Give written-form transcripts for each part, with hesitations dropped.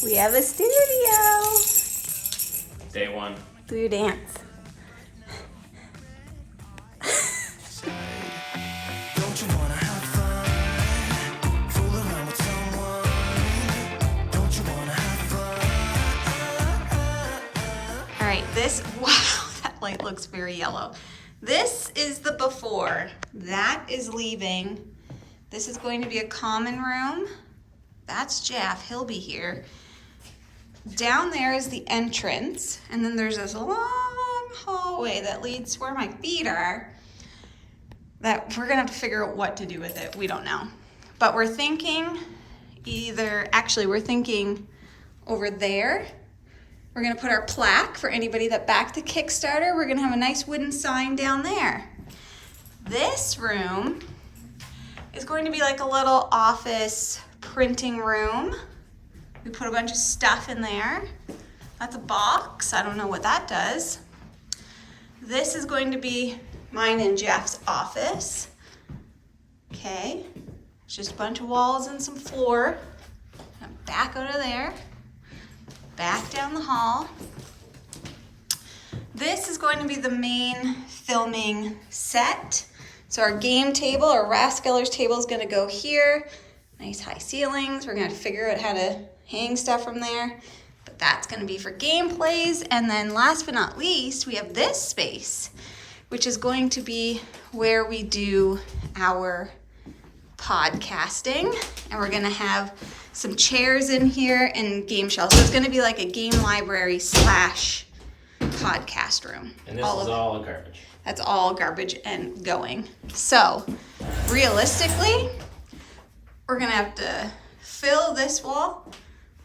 We have a studio. Day one. Do your dance. Don't you wanna have fun? Fool around with someone. Don't you wanna have fun? All right, wow, that light looks very yellow. This is the before. That is leaving. This is going to be a common room. That's Jeff, he'll be here. Down there is the entrance, and then there's this long hallway that leads where my feet are that we're gonna have to figure out what to do with it. We don't know. But we're thinking we're thinking over there. We're gonna put our plaque for anybody that backed the Kickstarter. We're gonna have a nice wooden sign down there. This room is going to be like a little office printing room. We put a bunch of stuff in there. That's a box. I don't know what that does. This is going to be mine and Jeff's office. Okay, it's just a bunch of walls and some floor. Back out of there, back down the hall. This is going to be the main filming set. So our game table, our Rathskeller's table is gonna go here. Nice high ceilings. We're gonna have to figure out how to hang stuff from there. But that's gonna be for gameplays. And then last but not least, we have this space, which is going to be where we do our podcasting. And we're gonna have some chairs in here and game shelves. So it's gonna be like a game library / podcast room. And this is all garbage. That's all garbage and going. So realistically, we're gonna have to fill this wall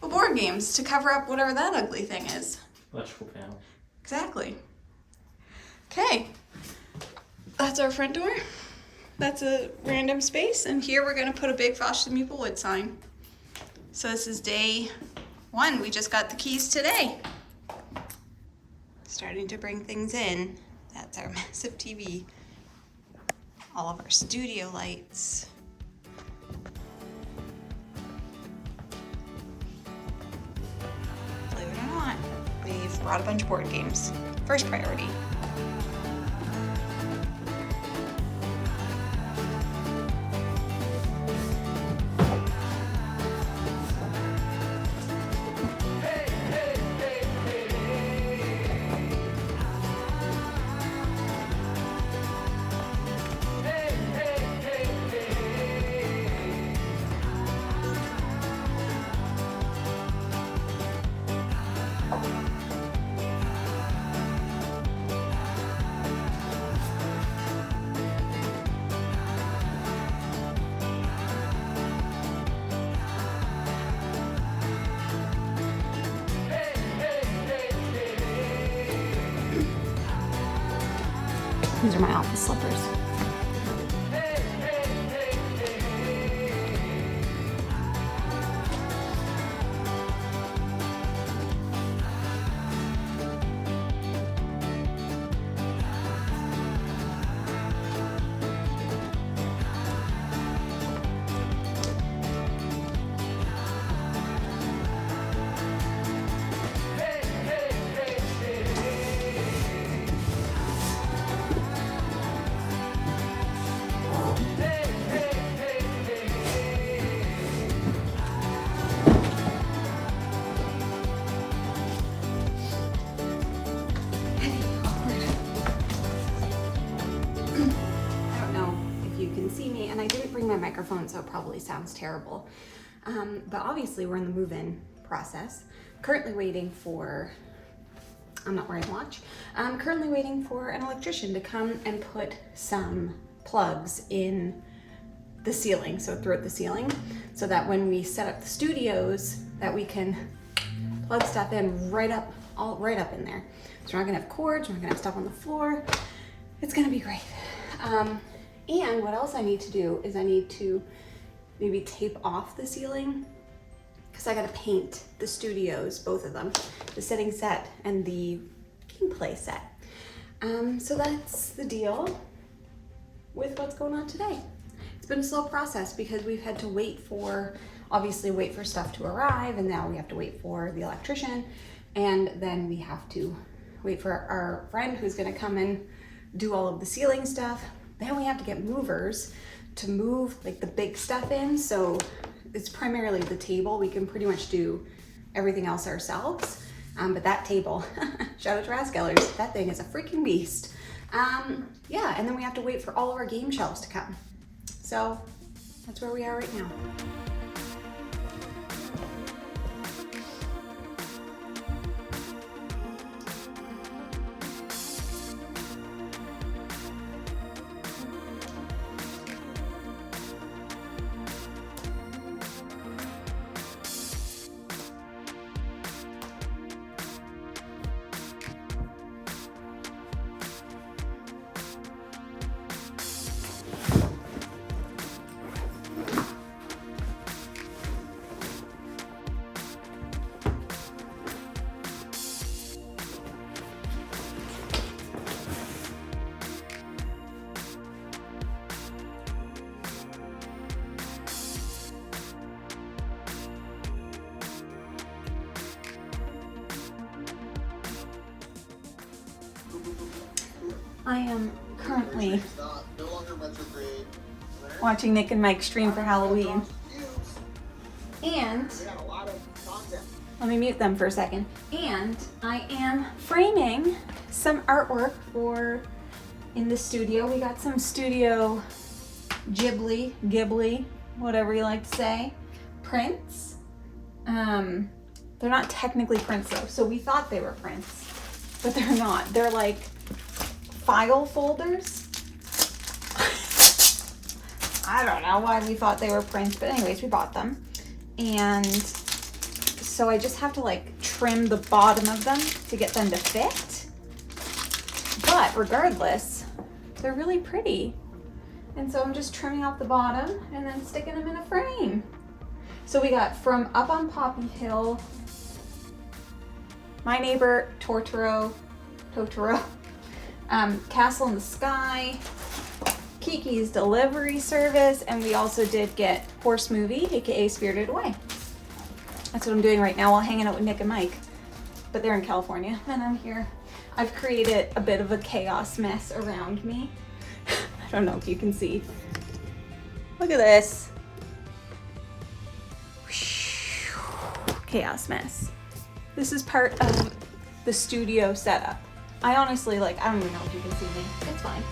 with board games to cover up whatever that ugly thing is. Electrical panel. Exactly. Okay, that's our front door. That's a random space, and here we're gonna put a big Foster the Meeple wood sign. So this is day one. We just got the keys today. Starting to bring things in. That's our massive TV. All of our studio lights. Believe it or not, we've brought a bunch of board games. First priority. These are my office slippers. And I didn't bring my microphone, so it probably sounds terrible. But obviously we're in the move-in process. Currently waiting for, I'm not wearing a watch. I'm currently waiting for an electrician to come and put some plugs in the ceiling, so throughout the ceiling, so that when we set up the studios, that we can plug stuff in right up in there. So we're not gonna have cords, we're not gonna have stuff on the floor. It's gonna be great. And what else I need to do is I need to maybe tape off the ceiling, because I gotta paint the studios, both of them, the setting set and the gameplay set. So that's the deal with what's going on today. It's been a slow process because we've had to obviously wait for stuff to arrive, and now we have to wait for the electrician, and then we have to wait for our friend who's gonna come and do all of the ceiling stuff. Then we have to get movers to move like the big stuff in. So it's primarily the table. We can pretty much do everything else ourselves. But that table, shout out to Raskellers, that thing is a freaking beast. Yeah, and then we have to wait for all of our game shelves to come. So that's where we are right now. I am currently watching Nick and Mike stream for Halloween. And let me mute them for a second. And I am framing some artwork in the studio. We got some studio Ghibli, whatever you like to say, prints. They're not technically prints though, so we thought they were prints, but they're not. They're like file folders. I don't know why we thought they were prints, but anyways, we bought them. And so I just have to like trim the bottom of them to get them to fit. But regardless, they're really pretty. And so I'm just trimming off the bottom and then sticking them in a frame. So we got from Up on Poppy Hill, My Neighbor Totoro, Castle in the Sky, Kiki's Delivery Service, and we also did get Horse Movie, aka Spirited Away. That's what I'm doing right now while hanging out with Nick and Mike. But they're in California, and I'm here. I've created a bit of a chaos mess around me. I don't know if you can see. Look at this. Chaos mess. This is part of the studio setup. I honestly, I don't even know if you can see me. It's fine.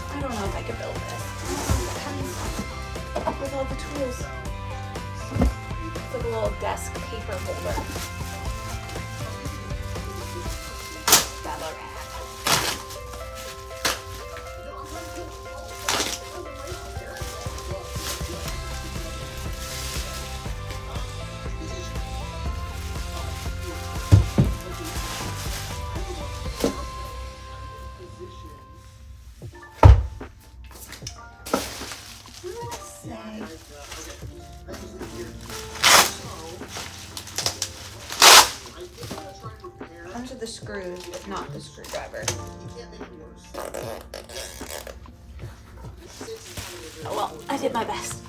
I don't know if I could build this. With all the tools. It's like a little desk paper holder. Baba wrap. Bunch of the screws, but not the screwdriver. Oh well, I did my best.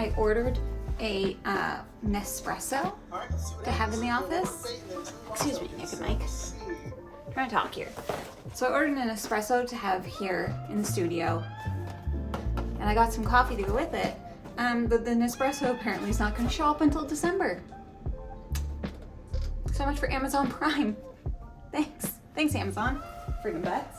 I ordered a Nespresso to have in the office. Excuse me, Nick and Mike. I'm trying to talk here. So I ordered an espresso to have here in the studio, and I got some coffee to go with it. But the Nespresso apparently is not going to show up until December. So much for Amazon Prime. Thanks Amazon. Freedom bets.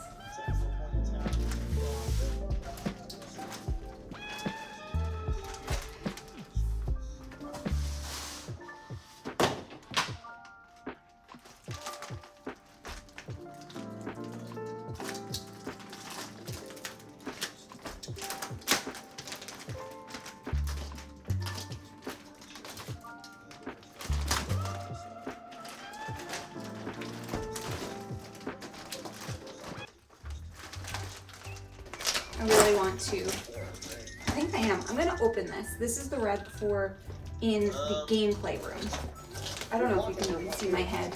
I really want to. I think I am. I'm gonna open this. This is the red for in the gameplay room. I don't know if you can even see my head.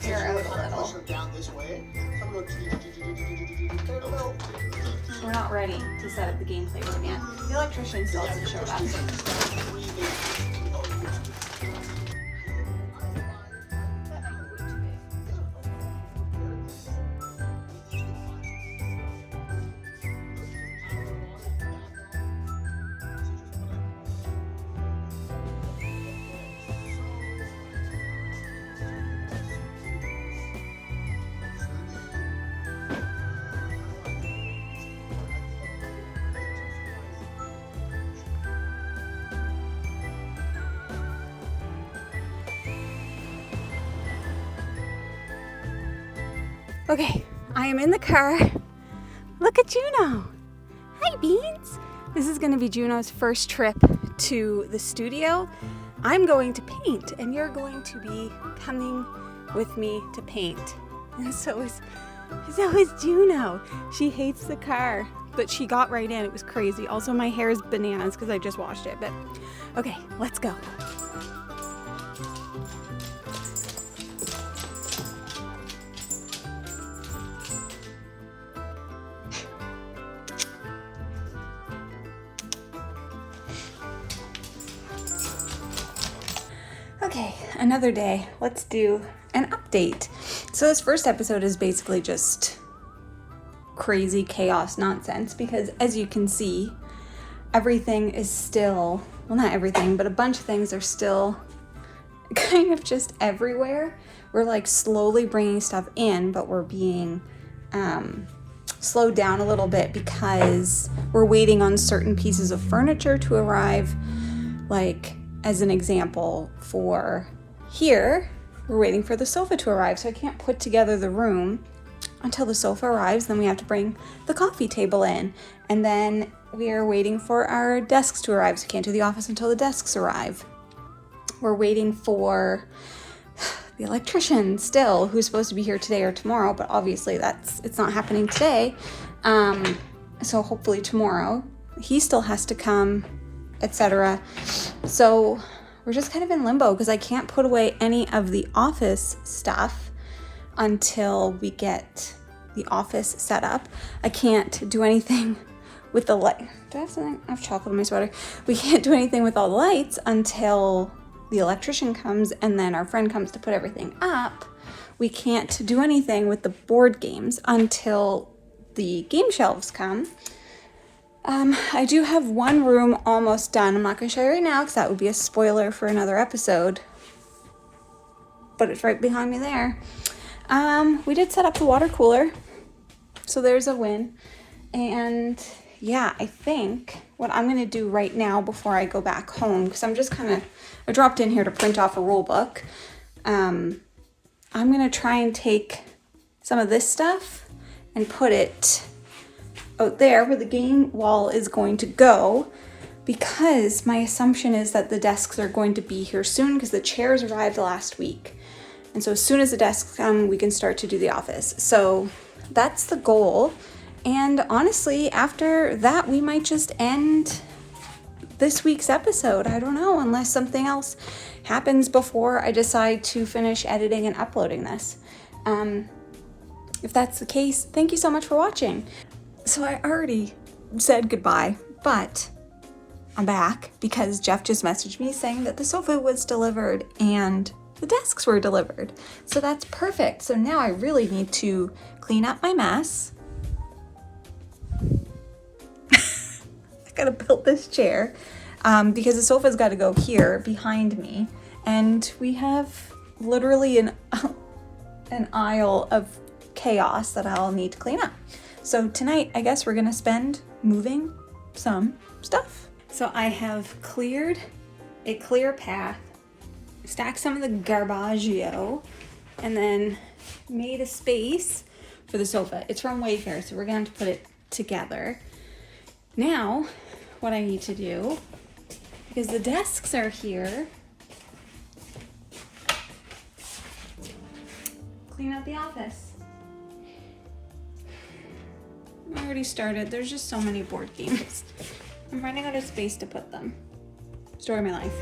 Air out a little. We're not ready to set up the gameplay room yet. The electrician still hasn't showed up. Okay, I am in the car. Look at Juno. Hi, Beans. This is going to be Juno's first trip to the studio. I'm going to paint, and you're going to be coming with me to paint. And so is Juno. She hates the car, but she got right in. It was crazy. Also, my hair is bananas because I just washed it. But okay, let's go. Okay, another day. Let's do an update. So this first episode is basically just crazy chaos nonsense because as you can see, everything is still, well, not everything, but a bunch of things are still kind of just everywhere. We're like slowly bringing stuff in, but we're being slowed down a little bit because we're waiting on certain pieces of furniture to arrive. Like, as an example, for here, we're waiting for the sofa to arrive, so I can't put together the room until the sofa arrives. Then we have to bring the coffee table in, and then we are waiting for our desks to arrive, so we can't do the office until the desks arrive. We're waiting for the electrician still, who's supposed to be here today or tomorrow, but obviously it's not happening today. So hopefully tomorrow. He still has to come, etc. So we're just kind of in limbo because I can't put away any of the office stuff until we get the office set up. I can't do anything with the light. Do I have something? I have chocolate in my sweater. We can't do anything with all the lights until the electrician comes and then our friend comes to put everything up. We can't do anything with the board games until the game shelves come. I do have one room almost done. I'm not going to show you right now because that would be a spoiler for another episode. But it's right behind me there. We did set up the water cooler. So there's a win. And yeah, I think what I'm going to do right now before I go back home, because I'm just kind of, I dropped in here to print off a rule book. I'm going to try and take some of this stuff and put it out there where the game wall is going to go, because my assumption is that the desks are going to be here soon because the chairs arrived last week. And so as soon as the desks come, we can start to do the office. So that's the goal. And honestly, after that, we might just end this week's episode. I don't know, unless something else happens before I decide to finish editing and uploading this. If that's the case, thank you so much for watching. So I already said goodbye, but I'm back because Jeff just messaged me saying that the sofa was delivered and the desks were delivered. So that's perfect. So now I really need to clean up my mess. I gotta build this chair because the sofa's got to go here behind me, and we have literally an aisle of chaos that I'll need to clean up. So tonight, I guess we're gonna spend moving some stuff. So I have cleared a clear path, stacked some of the garbaggio, and then made a space for the sofa. It's from Wayfair, so we're going to put it together. Now, what I need to do, because the desks are here, clean out the office. I already started. There's just so many board games. I'm running out of space to put them. Story of my life.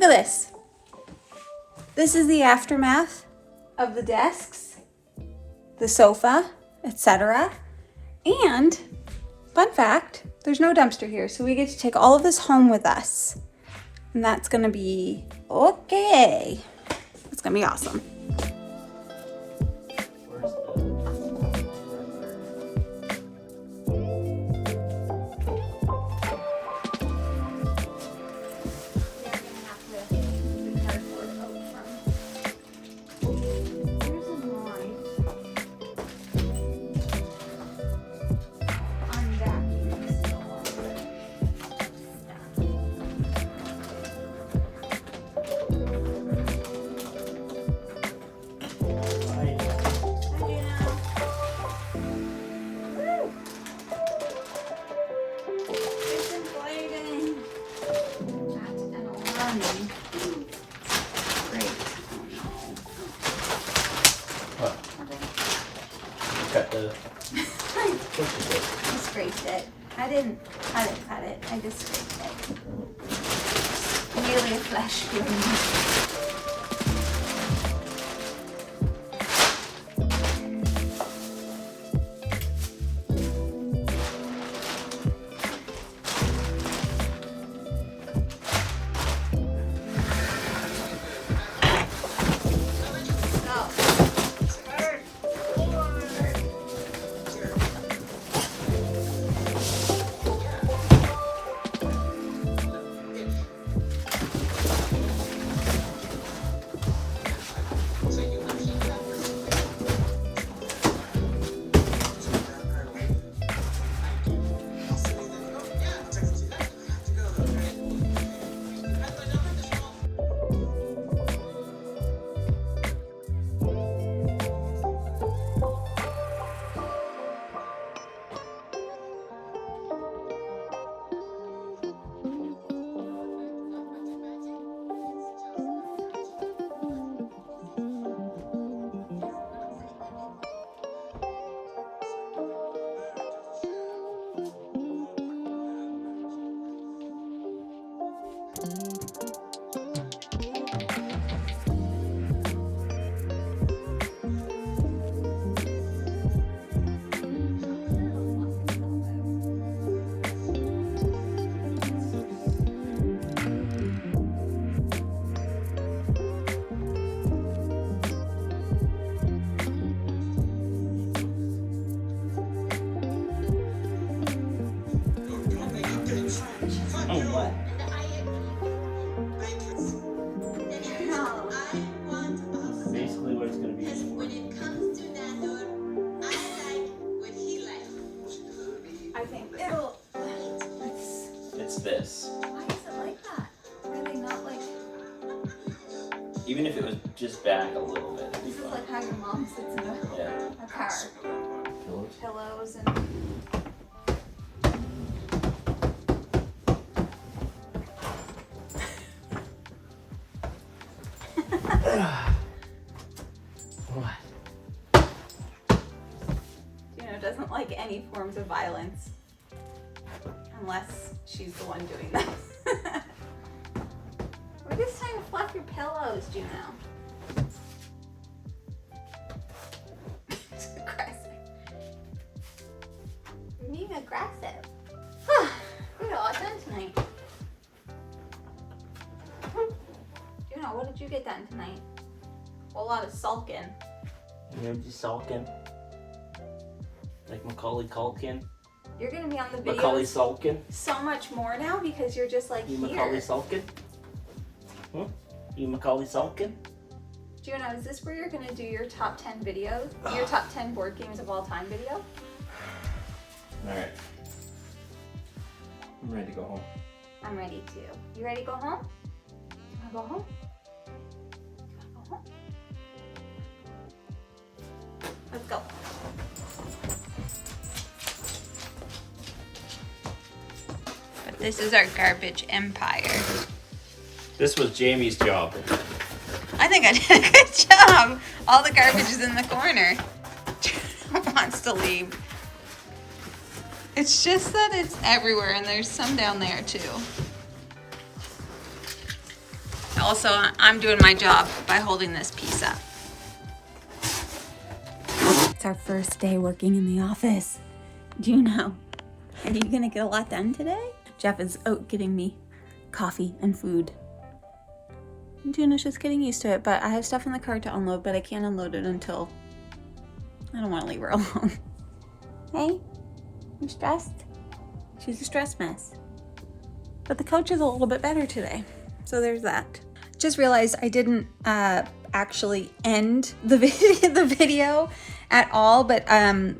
Look at this. This is the aftermath of the desks, the sofa, etc. And, fun fact, there's no dumpster here, so we get to take all of this home with us. And that's gonna be okay. It's gonna be awesome. Where's the... Cut the... I scraped it. I didn't cut it. I just scraped it. Merely a flesh wound. Basically what it's gonna be. When it comes to that door, I like what he likes. I think it'll. It's this. Why is it like that? Are they not like? Even if it was just back a little bit, it'd be This is fine. like how your mom sits in Yeah. a car. Pillows? Pillows and. What? Gina doesn't like any forms of violence. Unless she's the one doing them. We're just trying to fluff your pillows, Juno. It's aggressive. You're being aggressive. We got a lot done tonight. Juno, what did you get done tonight? A whole lot of sulking. You're just sulking. Like Macaulay Culkin. You're gonna be on the Macaulay videos Sulkin. so much more now because you're just like You here. Macaulay Sulkin? Huh? You Macaulay Sulkin? Juno, is this where you're gonna do your top 10 videos? Your top 10 board games of all time video? Alright. I'm ready to go home. I'm ready too. You ready to go home? You wanna go home? You wanna go home? Let's go. But this is our garbage empire. This was Jamie's job. I think I did a good job. All the garbage is in the corner. Wants to leave. It's just that it's everywhere and there's some down there too. Also, I'm doing my job by holding this piece up. It's our first day working in the office. Do you know? Are you gonna get a lot done today? Jeff is out getting me coffee and food. Juna's just getting used to it, but I have stuff in the car to unload, but I can't unload it until I don't want to leave her alone. Hey, you stressed? She's a stress mess. But the couch is a little bit better today, so there's that. Just realized I didn't actually end the video at all, but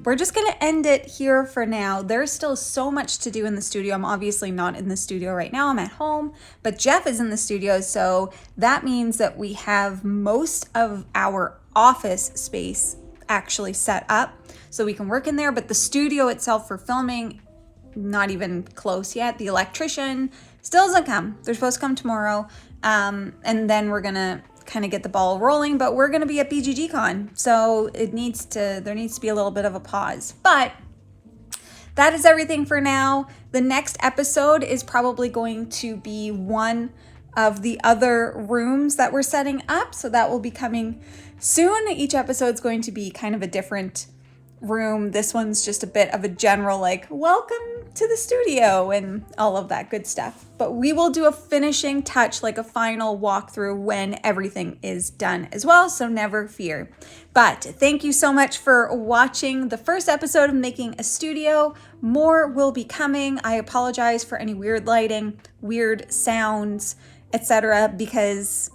we're just gonna end it here for now. There's still so much to do in the studio. I'm obviously not in the studio right now, I'm at home, but Jeff is in the studio, so that means that we have most of our office space actually set up so we can work in there, but the studio itself for filming, not even close yet. The electrician still doesn't come. They're supposed to come tomorrow, and then we're gonna kind of get the ball rolling, but we're gonna be at BGGCon, so there needs to be a little bit of a pause. But that is everything for now. The next episode is probably going to be one of the other rooms that we're setting up, so that will be coming soon. Each episode is going to be kind of a different room. This one's just a bit of a general, like, welcome to the studio and all of that good stuff. But we will do a finishing touch, like a final walkthrough when everything is done as well, so never fear. But thank you so much for watching the first episode of Making a Studio. More will be coming. I apologize for any weird lighting, weird sounds, etc., because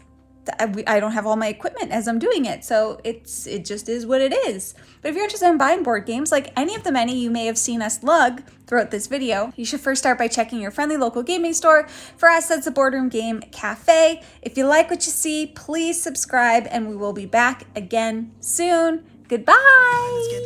I don't have all my equipment as I'm doing it, so it just is what it is. But if you're interested in buying board games, like any of the many you may have seen us lug throughout this video, you should first start by checking your friendly local gaming store. For us, that's the Boardroom Game Cafe. If you like what you see, please subscribe, and we will be back again soon. Goodbye!